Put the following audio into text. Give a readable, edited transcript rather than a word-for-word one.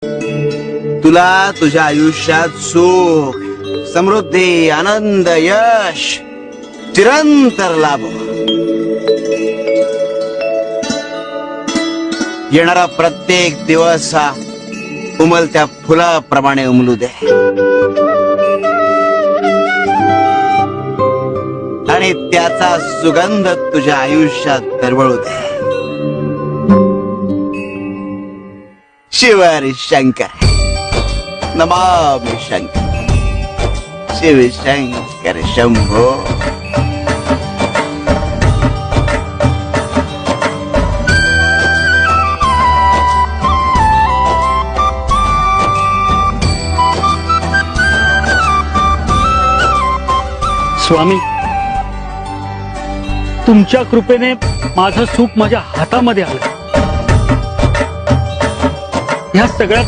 तुला तुझ्या आयुष्यात सुख, समृद्धी, आनंद, यश चिरंतर लाभो. येणारा प्रत्येक दिवस हा उमलत्या फुलाप्रमाणे उमलू दे आणि त्याचा सुगंध तुझ्या आयुष्यात दरवळू दे. शिव शंकर नमामि शंकर, शिव शंकर शंभो. स्वामी, तुमच्या कृपेने माझं सुख माझ्या हातामध्ये आलं. ह्या सगळ्या